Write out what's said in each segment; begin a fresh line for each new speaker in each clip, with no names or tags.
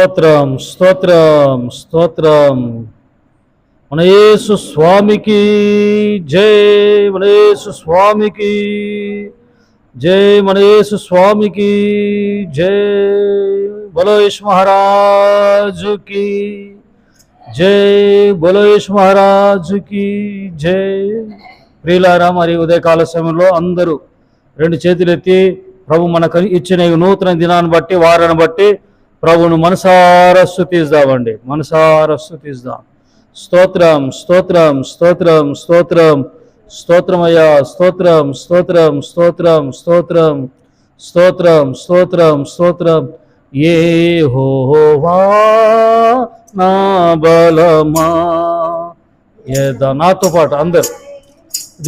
స్తోత్రం స్తోత్రం స్తోత్రం. మన యేసు స్వామికి జై, మన యేసు స్వామికి జై, మన యేసు స్వామికి జై. బలో యేసు మహారాజుకి జై, బలో యేసు మహారాజుకి జై. ప్రియులారా, మరి ఉదయకాల సమయంలో అందరూ రెండు చేతులెత్తి ప్రభు మనకు ఇచ్చిన నూతన దినాన్ని బట్టి, వారాన్ని బట్టి ప్రభును మనసారా స్తుతిద్దామండి, మనసారా స్తుతిద్దాం. స్తోత్రం స్తోత్రం స్తోత్రం స్తోత్రం స్తోత్రమయ్యా, స్తోత్రం స్తోత్రం స్తోత్రం స్తోత్రం స్తోత్రం స్తోత్రం స్తోత్రం. యెహోవా నా బలమా. నాతో పాటు అందరు,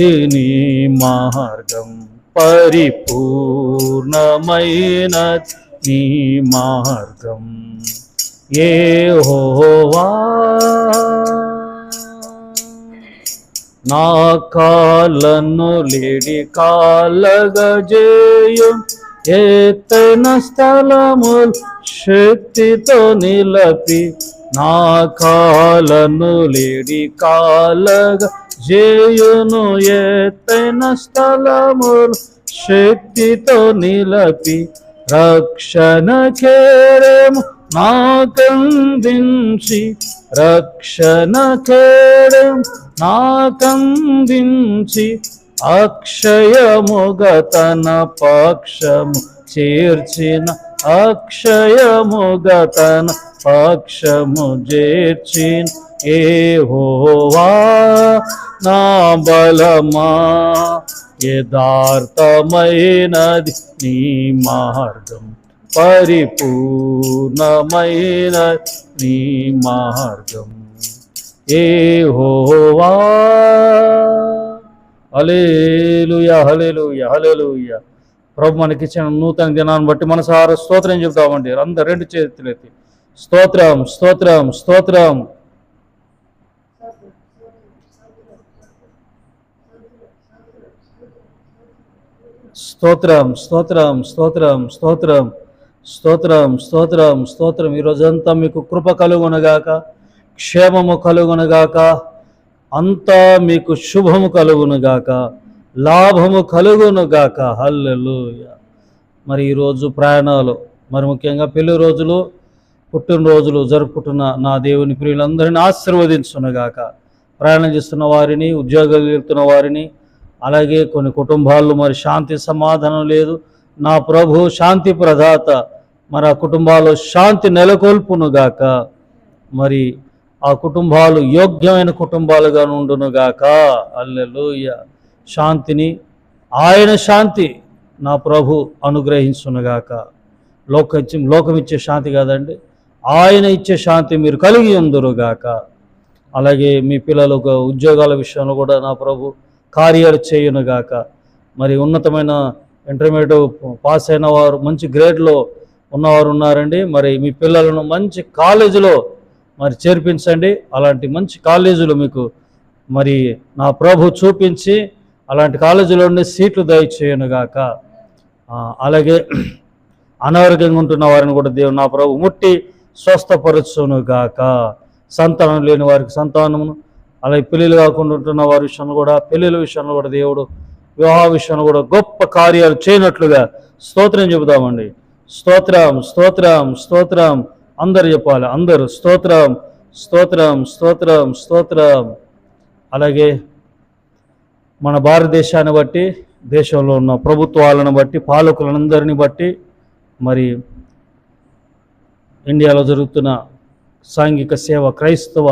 దీని మార్గం పరిపూర్ణమైన నీ మార్గం యెహోవా. నా కాళ్ళను లేడి కాళ్ళగజేయం, ఎత్తైన స్థలముల్ శక్తితో నిలపి. నా కాళ్ళను లేడి కాళ్ళగజేయును, ఎత్తైన స్థలముల్ శక్తితో నిలపి. రక్షణ కేడెము నాకందించి, రక్షణ కేడెము నాకందించి. అక్షయముగా తన పక్షము చేర్చిన, అక్షయముగా తన పక్షము చేర్చిన. యెహోవా నా బలమా, యథార్థమైనది నీ మార్గం, పరిపూర్ణమైన నీ మార్గం యెహోవా. హల్లెలూయా హల్లెలూయా హల్లెలూయా. ప్రభు మనకిచ్చిన నూతన దినాన్ని బట్టి మనసారా స్తోత్రం చెబుతామండి. అందరు రెండు చేతులెత్తి స్తోత్రం స్తోత్రం స్తోత్రం. స్తోత్రం స్తోత్రం స్తోత్రం స్తోత్రం స్తోత్రం స్తోత్రం స్తోత్రం. ఈరోజంతా మీకు కృప కలుగునగాక, క్షేమము కలుగునగాక, అంతా మీకు శుభము కలుగునుగాక, లాభము కలుగునుగాక. హల్లెలూయా. మరి ఈరోజు ప్రయాణాలు, మరి ముఖ్యంగా పెళ్లి రోజులు, పుట్టినరోజులు జరుపుకుంటున్న నా దేవుని ప్రియులందరినీ ఆశీర్వదించునుగాక. ప్రయాణం చేస్తున్న వారిని, ఉద్యోగాలు వెళ్తున్న వారిని, అలాగే కొన్ని కుటుంబాల్లో మరి శాంతి సమాధానం లేదు. నా ప్రభు శాంతి ప్రదాత, మరి ఆ కుటుంబాల్లో శాంతి నెలకొల్పునుగాక. మరి ఆ కుటుంబాలు యోగ్యమైన కుటుంబాలుగా ఉండునుగాక. హల్లెలూయా. ఆయన శాంతి నా ప్రభు అనుగ్రహించునుగాక. లోకమిచ్చే శాంతి కాదండి, ఆయన ఇచ్చే శాంతి మీరు కలిగి ఉందురుగాక. అలాగే మీ పిల్లలకు ఉద్యోగాల విషయంలో కూడా నా ప్రభు కార్యాలు చేయునుగాక. మరి ఉన్నతమైన ఇంటర్మీడియట్ పాస్ అయిన వారు, మంచి గ్రేడ్లో ఉన్నవారు ఉన్నారండి. మరి మీ పిల్లలను మంచి కాలేజీలో మరి చేర్పించండి. అలాంటి మంచి కాలేజీలు మీకు మరి నా ప్రభు చూపించి అలాంటి కాలేజీలోనే సీట్లు దయచేయునుగాక. అలాగే అనారోగ్యంగా ఉంటున్న వారిని కూడా దేవుడు నా ప్రభు ముట్టి స్వస్థపరచునుగాక. సంతానం లేని వారికి సంతానమును, అలాగే పెళ్ళిళ్ళు కాకుండా ఉంటున్న వారి విషయంలో కూడా, పెళ్ళిళ్ళ విషయంలో కూడా దేవుడు, వివాహ విషయంలో కూడా గొప్ప కార్యాలు చేయనట్లుగా స్తోత్రం చెబుదామండి. స్తోత్రం స్తోత్రం స్తోత్రం. అందరు చెప్పాలి, అందరూ స్తోత్రం స్తోత్రం స్తోత్రం స్తోత్రం. అలాగే మన భారతదేశాన్ని బట్టి, దేశంలో ఉన్న ప్రభుత్వాలను బట్టి, పాలకులందరినీ బట్టి, మరి ఇండియాలో జరుగుతున్న సాంఘిక సేవ, క్రైస్తవ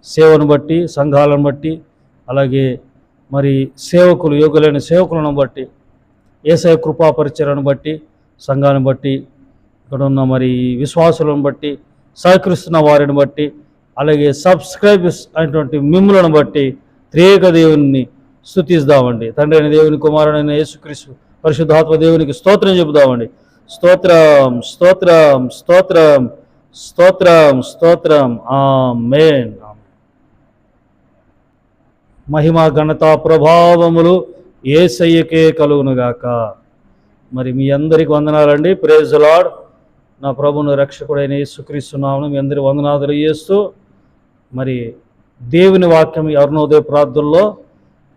సేవను బట్టి, సంఘాలను బట్టి, అలాగే మరి సేవకులు, యోగులైన సేవకులను బట్టి, యేసయ్య కృపా పరిచర్యను బట్టి, సంఘాన్ని బట్టి, ఇక్కడ ఉన్న మరి విశ్వాసులను బట్టి, సహకరిస్తున్న వారిని బట్టి, అలాగే సబ్స్క్రైబర్స్ అయినటువంటి మిమ్ములను బట్టి త్రియేక దేవుని స్తుతిద్దామండి. తండ్రి అయిన దేవుని, కుమారుడైన యేసుక్రీస్తు పరిశుద్ధాత్మ దేవునికి స్తోత్రం చెబుదామండి. స్తోత్రం స్తోత్రం స్తోత్రం స్తోత్రం స్తోత్రం. ఆమేన్. మహిమ ఘనత ప్రభావములు యేసయ్యకే కలుగునుగాక. మరి మీ అందరికి వందనాలండి. Praise the lord. నా ప్రభువును రక్షకుడైన యేసుక్రీస్తు నామమున మీ అందరి వందనాలు చేస్తూ మరి దేవుని వాక్యం అరుణోదయ ప్రార్థనలో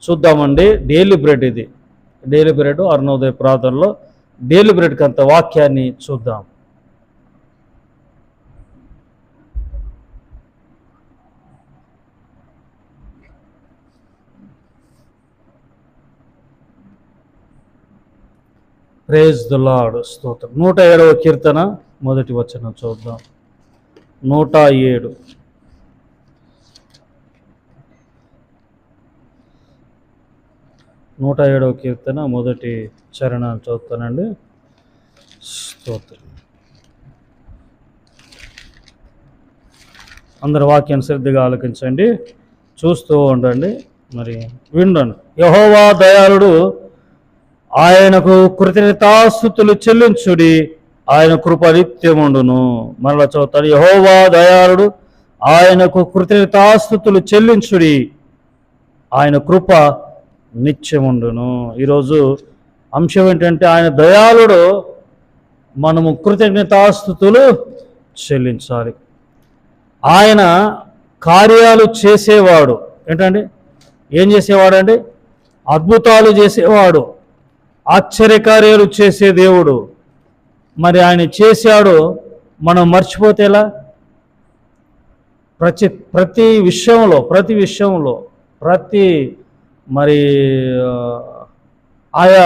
చూద్దామండి. డైలీ బ్రెడ్ ఇది, డైలీ బ్రెడ్ అరుణోదయ ప్రార్థనలో డైలీ బ్రెడ్కి అంత వాక్యాన్ని చూద్దాం. Praise the lord. స్తోత్రం. 107వ కీర్తన మొదటి వచనం చూద్దాం. 107. కీర్తన మొదటి చరణాలు చదువుతానండి. స్తోత్రం. అందరు వాక్యాన్ని శ్రద్ధగా ఆలకించండి, చూస్తూ ఉండండి, మరి వినండి. యెహోవా దయాళుడు, ఆయనకు కృతజ్ఞతాస్తుతులు చెల్లించుడి, ఆయన కృప నిత్యముండును. మరలా చదువుతాడు. యెహోవా దయాళుడు, ఆయనకు కృతజ్ఞతాస్తుతులు చెల్లించుడి, ఆయన కృప నిత్యముండును. ఈరోజు అంశం ఏంటంటే ఆయన దయాళుడు, మనము కృతజ్ఞతాస్తుతులు చెల్లించాలి. ఆయన కార్యాలు చేసేవాడు. ఏంటండి? ఏం చేసేవాడండి? అద్భుతాలు చేసేవాడు, ఆశ్చర్యకార్యాలు చేసే దేవుడు. మరి ఆయన చేశాడు, మనం మర్చిపోతే ఎలా? ప్రతి విషయంలో మరి ఆయా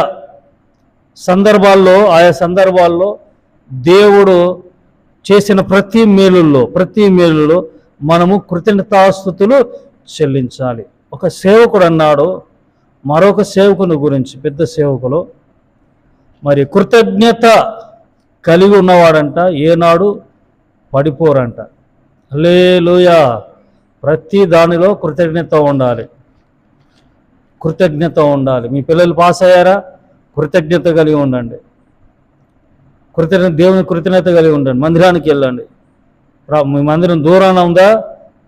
సందర్భాల్లో దేవుడు చేసిన ప్రతి మేలుల్లో మనము కృతజ్ఞతాస్తుతులు చెల్లించాలి. ఒక సేవకుడు అన్నాడు మరొక సేవకుని గురించి, పెద్ద సేవకులు, మరి కృతజ్ఞత కలిగి ఉన్నవాడంట ఏనాడు పడిపోరంట. హల్లెలూయా. ప్రతి దానిలో కృతజ్ఞత ఉండాలి. మీ పిల్లలు పాస్ అయ్యారా? కృతజ్ఞత కలిగి ఉండండి. దేవుని కృతజ్ఞత కలిగి ఉండండి. మందిరానికి వెళ్ళండి. మీ మందిరం దూరాన ఉందా?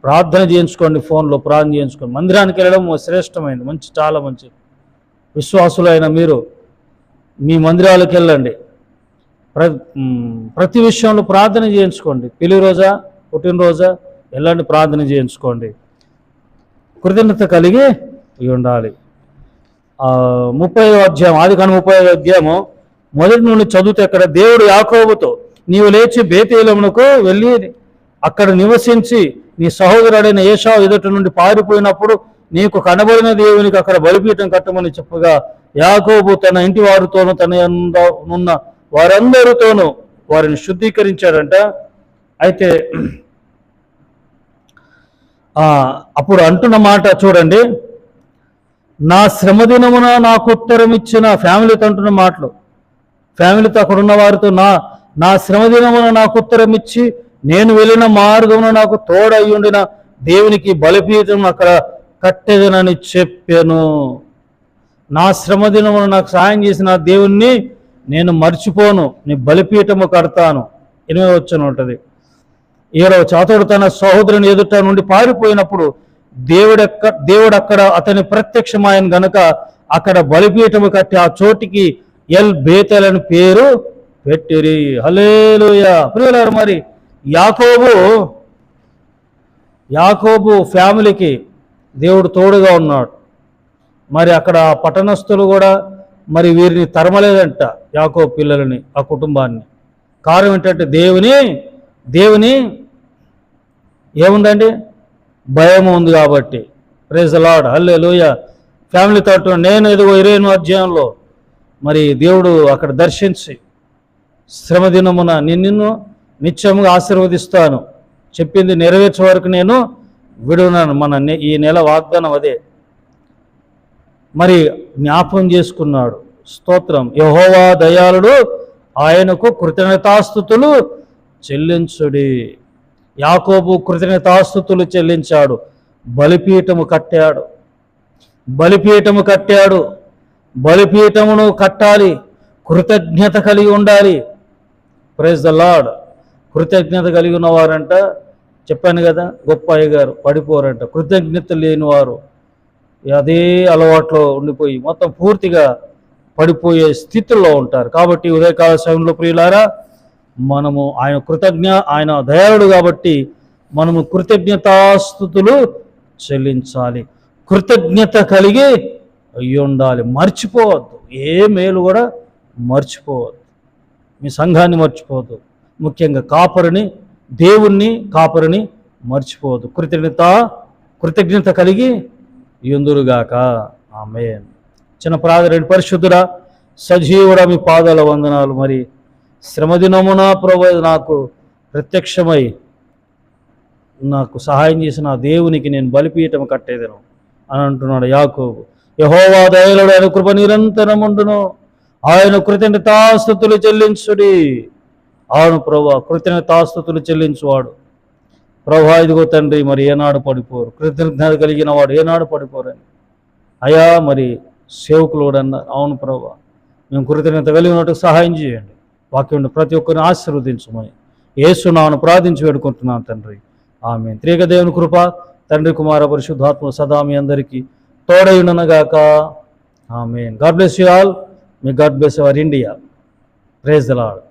ప్రార్థన చేయించుకోండి, ఫోన్లో ప్రార్థన చేయించుకోండి. మందిరానికి వెళ్ళడం శ్రేష్టమైనది, చాలా మంచిది. విశ్వాసులైన మీరు మీ మందిరాలకు వెళ్ళండి. ప్రతి విషయంలో ప్రార్థన చేయించుకోండి. పెళ్లి రోజా, పుట్టినరోజా, వెళ్ళండి, ప్రార్థన చేయించుకోండి. కృతజ్ఞత కలిగి ఉండాలి. 30వ అధ్యాయం, ఆదికాండం 30వ అధ్యాయము మొదటి నుండి చదివితే అక్కడ దేవుడు యాకోబుతో, నీవు లేచి బేతేలమునకు వెళ్ళి అక్కడ నివసించి నీ సహోదరుడైన ఏశావు ఎదుట నుండి పారిపోయినప్పుడు నీకు కనబడిన దేవునికి అక్కడ బలిపీఠం కట్టమని చెప్పగా, యాకోబు తన ఇంటి వారితోనూ తన ఉన్న వారందరితోనూ వారిని శుద్ధీకరించాడంట. అయితే అప్పుడు అంటున్న మాట చూడండి, నా శ్రమదినమున నాకు ఉత్తరం ఇచ్చిన, ఫ్యామిలీతో అంటున్న మాటలు, ఫ్యామిలీతో అక్కడ ఉన్న వారితో, నా శ్రమదినమున నాకు ఉత్తరం ఇచ్చి నేను వెళ్ళిన మార్గమున నాకు తోడయ్యుండిన దేవునికి బలిపీఠం అక్కడ కట్టేదనని చెప్పాను. నా శ్రమదినమున నాకు సాయం చేసిన దేవుణ్ణి నేను మర్చిపోను, నీ బలిపీఠము కడతాను. 8వ వచనం ఉంటుంది. 7వ అతడు తన సహోదరుని ఎదుట నుండి పారిపోయినప్పుడు దేవుడు అక్కడ అతని ప్రత్యక్షమాయన గనుక అక్కడ బలిపీఠము కట్టి ఆ చోటికి ఎల్ బేతెల్ అని పేరు పెట్టిరి. హల్లెలూయా. ప్రియులారా, మరి యాకోబు ఫ్యామిలీకి దేవుడు తోడుగా ఉన్నాడు. మరి అక్కడ పట్టణస్థులు కూడా మరి వీరిని తరమలేదంట, యాకోబు పిల్లలని, ఆ కుటుంబాన్ని. కారణం ఏంటంటే దేవుని ఏముందండి? భయం ఉంది కాబట్టి. Praise the lord. హల్లెలూయా. ఫ్యామిలీతో నేను ఎదుగో 20వ అధ్యాయంలో మరి దేవుడు అక్కడ దర్శించి, శ్రమదినమున నిన్ను నిత్యముగా ఆశీర్వదిస్తాను, చెప్పింది నెరవేర్చే వరకు నేను విడున్నాను. ఈ నెల వాగ్దానం అదే. మరి జ్ఞాపకం చేసుకున్నాడు. స్తోత్రం. యెహోవా దయాళుడు, ఆయనకు కృతజ్ఞతాస్తుతులు చెల్లించుడి. యాకోబు కృతజ్ఞతాస్తుతులు చెల్లించాడు, బలిపీఠము కట్టాడు. బలిపీఠమును కట్టాలి, కృతజ్ఞత కలిగి ఉండాలి. Praise the lord. కృతజ్ఞత కలిగి ఉన్నవారంట, చెప్పాను కదా, గొప్ప అయ్యగారు పడిపోరంట. కృతజ్ఞత లేనివారు అదే అలవాట్లో ఉండిపోయి మొత్తం పూర్తిగా పడిపోయే స్థితిలో ఉంటారు. కాబట్టి ఉదయకాల సమయంలో ప్రియులారా, మనము ఆయన దయాళుడు కాబట్టి మనము కృతజ్ఞతాస్తుతులు చెల్లించాలి. కృతజ్ఞత కలిగి అయ్యి ఉండాలి. మర్చిపోవద్దు, ఏ మేలు కూడా మర్చిపోవద్దు. మీ సంఘాన్ని మర్చిపోవద్దు, ముఖ్యంగా కాపరిని, దేవుణ్ణి కాపరిని మర్చిపోవద్దు. కృతజ్ఞత కలిగి యుందురుగాక. ఆమేన్. చిన్న ప్రార్థన. పరిశుద్ధుడా, సజీవుడా, మీ పాదాల వందనాలు. మరి శ్రమదినమున ప్రభు నాకు ప్రత్యక్షమై నాకు సహాయం చేసిన ఆ దేవునికి నేను బలిపీఠం కట్టేదను అని అంటున్నాడు యాకోబు. యెహోవా దయలుడు, ఆయన కృప నిరంతరముండును, ఆయన కృతజ్ఞతాస్తుతులు చెల్లించుడి. అవును ప్రభా, కృతజ్ఞతాస్తుతులు చెల్లించువాడు ప్రభా. ఇదిగో తండ్రి, మరి ఏనాడు పడిపోరు, కృతజ్ఞత కలిగిన వాడు ఏనాడు పడిపోరని అయ్యా మరి సేవకులు కూడా అన్నారు. అవును ప్రభా, మేము కృతజ్ఞత కలిగినట్టు సహాయం చేయండి. వాక్యం ప్రతి ఒక్కరిని ఆశీర్వదించమని యేసు నామమున ప్రార్థించి వేడుకుంటున్నాను తండ్రి. ఆమేన్. త్రియేక దేవుని కృప, తండ్రి కుమార పరిశుద్ధాత్మ సదా మీ అందరికీ తోడై ఉండునుగాక. Amen. God bless you all. May God bless our India. Praise the lord.